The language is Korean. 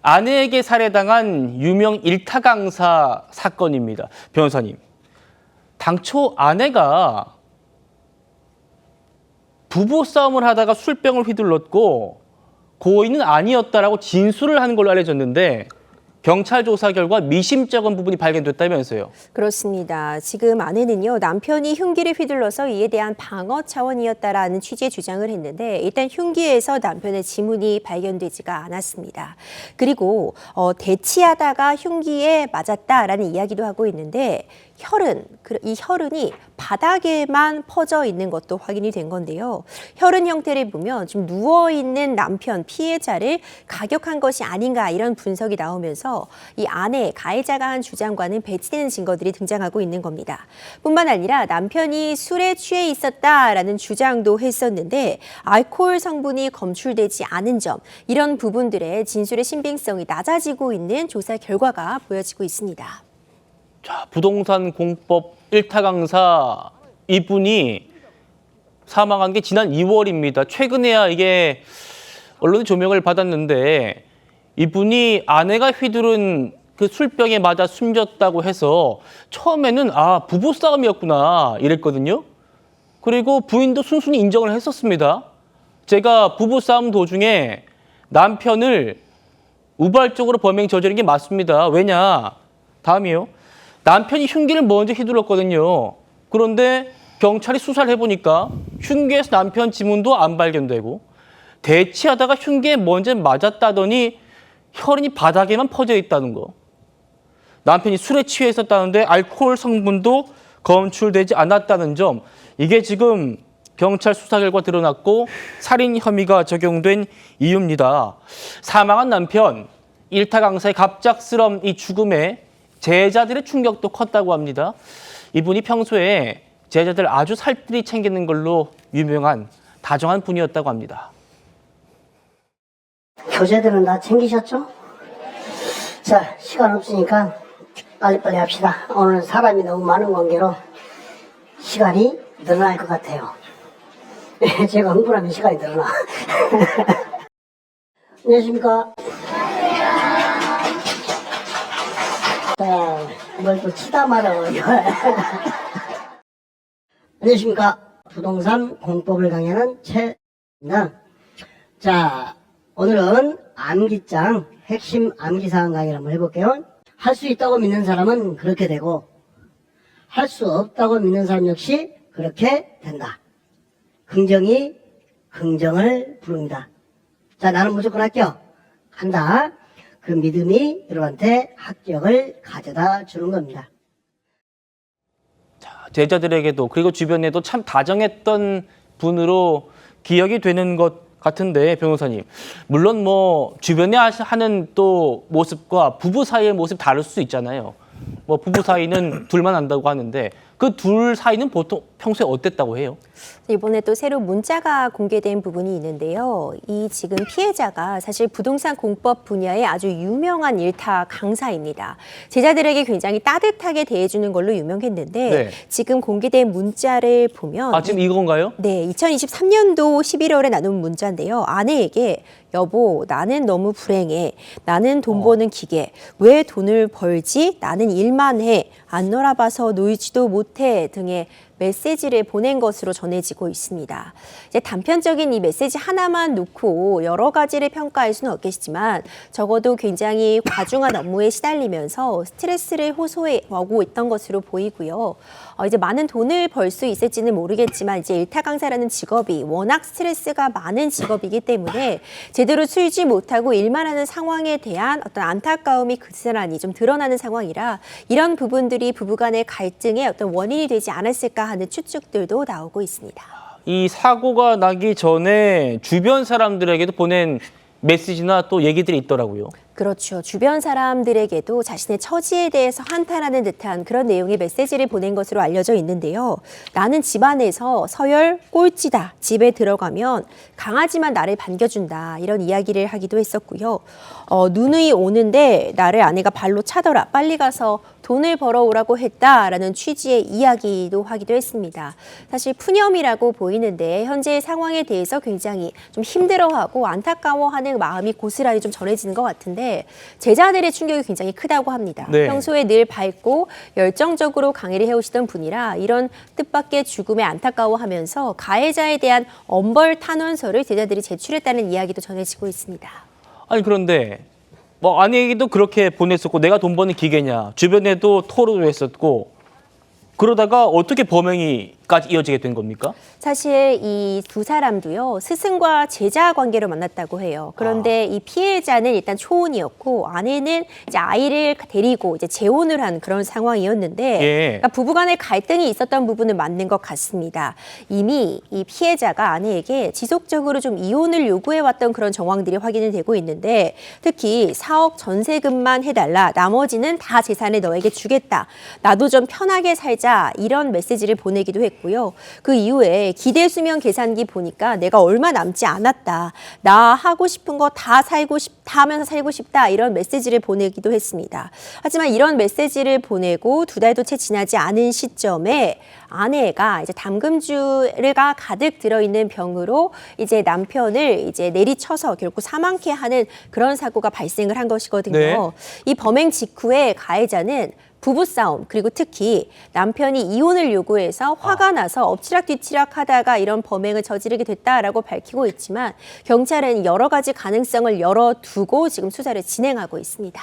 아내에게 살해당한 유명 일타 강사 사건입니다. 변호사님, 당초 아내가 부부싸움을 하다가 술병을 휘둘렀고 고의는 아니었다라고 진술을 한 걸로 알려졌는데 경찰 조사 결과 미심쩍은 부분이 발견됐다면서요. 그렇습니다. 지금 아내는요, 남편이 흉기를 휘둘러서 이에 대한 방어 차원이었다라는 취지의 주장을 했는데 일단 흉기에서 남편의 지문이 발견되지가 않았습니다. 그리고 대치하다가 흉기에 맞았다라는 이야기도 하고 있는데 이 혈흔이 바닥에만 퍼져 있는 것도 확인이 된 건데요. 혈흔 형태를 보면 좀 누워있는 남편, 피해자를 가격한 것이 아닌가 이런 분석이 나오면서 이 아내, 가해자가 한 주장과는 배치되는 증거들이 등장하고 있는 겁니다. 뿐만 아니라 남편이 술에 취해 있었다라는 주장도 했었는데 알코올 성분이 검출되지 않은 점, 이런 부분들의 진술의 신빙성이 낮아지고 있는 조사 결과가 보여지고 있습니다. 자, 부동산 공법 일타 강사 이분이 사망한 게 지난 2월입니다. 최근에야 이게 언론의 조명을 받았는데 이분이 아내가 휘두른 그 술병에 맞아 숨졌다고 해서 처음에는 부부싸움이었구나 이랬거든요. 그리고 부인도 순순히 인정을 했었습니다. 제가 부부싸움 도중에 남편을 우발적으로 범행 저지른 게 맞습니다. 왜냐? 다음이요. 남편이 흉기를 먼저 휘둘렀거든요. 그런데 경찰이 수사를 해보니까 흉기에서 남편 지문도 안 발견되고 대치하다가 흉기에 먼저 맞았다더니 혈흔이 바닥에만 퍼져 있다는 거. 남편이 술에 취해 있었다는데 알코올 성분도 검출되지 않았다는 점. 이게 지금 경찰 수사 결과 드러났고 살인 혐의가 적용된 이유입니다. 사망한 남편, 일타 강사의 갑작스러운 이 죽음에 제자들의 충격도 컸다고 합니다. 이분이 평소에 제자들 아주 살뜰히 챙기는 걸로 유명한 다정한 분이었다고 합니다. 교재들은 다 챙기셨죠? 자, 시간 없으니까 빨리빨리 합시다. 오늘 사람이 너무 많은 관계로 시간이 늘어날 것 같아요. 제가 흥분하면 시간이 늘어나. 안녕하십니까? 자, 뭘 또 치다 말아요. 안녕하십니까? 부동산 공법을 강의하는 최입니다. 자, 오늘은 암기장 핵심 암기사항 강의를 한번 해볼게요. 할 수 있다고 믿는 사람은 그렇게 되고 할 수 없다고 믿는 사람 역시 그렇게 된다. 긍정이 긍정을 부릅니다. 자, 나는 무조건 할게요. 간다. 그 믿음이 여러분한테 합격을 가져다 주는 겁니다. 자, 제자들에게도 그리고 주변에도 참 다정했던 분으로 기억이 되는 것 같은데 변호사님. 물론 뭐 주변에 하는 또 모습과 부부 사이의 모습 다를 수 있잖아요. 뭐 부부 사이는 둘만 안다고 하는데 그 둘 사이는 보통 평소에 어땠다고 해요? 이번에 또 새로 문자가 공개된 부분이 있는데요. 이 지금 피해자가 사실 부동산 공법 분야의 아주 유명한 일타 강사입니다. 제자들에게 굉장히 따뜻하게 대해주는 걸로 유명했는데 네. 지금 공개된 문자를 보면 지금 이건가요? 네, 2023년도 11월에 나눈 문자인데요. 아내에게 여보, 나는 너무 불행해. 나는 돈 버는 기계. 왜 돈을 벌지? 나는 일만 해. 안 놀아봐서 놀지도 못해. 등의 메시지를 보낸 것으로 전해지고 있습니다. 이제 단편적인 이 메시지 하나만 놓고 여러 가지를 평가할 수는 없겠지만 적어도 굉장히 과중한 업무에 시달리면서 스트레스를 호소하고 있던 것으로 보이고요. 이제 많은 돈을 벌 수 있을지는 모르겠지만 이제 일타 강사라는 직업이 워낙 스트레스가 많은 직업이기 때문에 제대로 쉬지 못하고 일만 하는 상황에 대한 어떤 안타까움이 그스란히 좀 드러나는 상황이라 이런 부분들이 부부간의 갈등의 어떤 원인이 되지 않았을까 하는 추측들도 나오고 있습니다. 이 사고가 나기 전에 주변 사람들에게도 보낸 메시지나 또 얘기들이 있더라고요. 그렇죠. 주변 사람들에게도 자신의 처지에 대해서 한탄하는 듯한 그런 내용의 메시지를 보낸 것으로 알려져 있는데요. 나는 집안에서 서열 꼴찌다. 집에 들어가면 강아지만 나를 반겨준다. 이런 이야기를 하기도 했었고요. 누누이 오는데 나를 아내가 발로 차더라. 빨리 가서 돈을 벌어오라고 했다라는 취지의 이야기도 하기도 했습니다. 사실 푸념이라고 보이는데 현재의 상황에 대해서 굉장히 좀 힘들어하고 안타까워하는 마음이 고스란히 좀 전해지는 것 같은데 있는데 제자들의 충격이 굉장히 크다고 합니다. 네. 평소에 늘 밝고 열정적으로 강의를 해오시던 분이라 이런 뜻밖의 죽음에 안타까워하면서 가해자에 대한 엄벌 탄원서를 제자들이 제출했다는 이야기도 전해지고 있습니다. 아니 그런데 뭐 아내에게도 그렇게 보냈었고 내가 돈 버는 기계냐 주변에도 토로도 했었고 그러다가 어떻게 범행이까지 이어지게 된 겁니까? 사실 이 두 사람도요, 스승과 제자 관계로 만났다고 해요. 그런데 이 피해자는 일단 초혼이었고, 아내는 이제 아이를 데리고 이제 재혼을 한 그런 상황이었는데, 예. 그러니까 부부 간의 갈등이 있었던 부분은 맞는 것 같습니다. 이미 이 피해자가 아내에게 지속적으로 좀 이혼을 요구해왔던 그런 정황들이 확인이 되고 있는데, 특히 4억 전세금만 해달라, 나머지는 다 재산을 너에게 주겠다, 나도 좀 편하게 살자, 이런 메시지를 보내기도 했고요. 그 이후에 기대수명 계산기 보니까 내가 얼마 남지 않았다. 나 하고 싶은 거 다 하면서 살고 싶다. 이런 메시지를 보내기도 했습니다. 하지만 이런 메시지를 보내고 2달도 채 지나지 않은 시점에 아내가 이제 담금주가 가득 들어있는 병으로 이제 남편을 이제 내리쳐서 결국 사망케 하는 그런 사고가 발생을 한 것이거든요. 네. 이 범행 직후에 가해자는 부부싸움 그리고 특히 남편이 이혼을 요구해서 화가 나서 엎치락뒤치락 하다가 이런 범행을 저지르게 됐다라고 밝히고 있지만 경찰은 여러 가지 가능성을 열어두고 지금 수사를 진행하고 있습니다.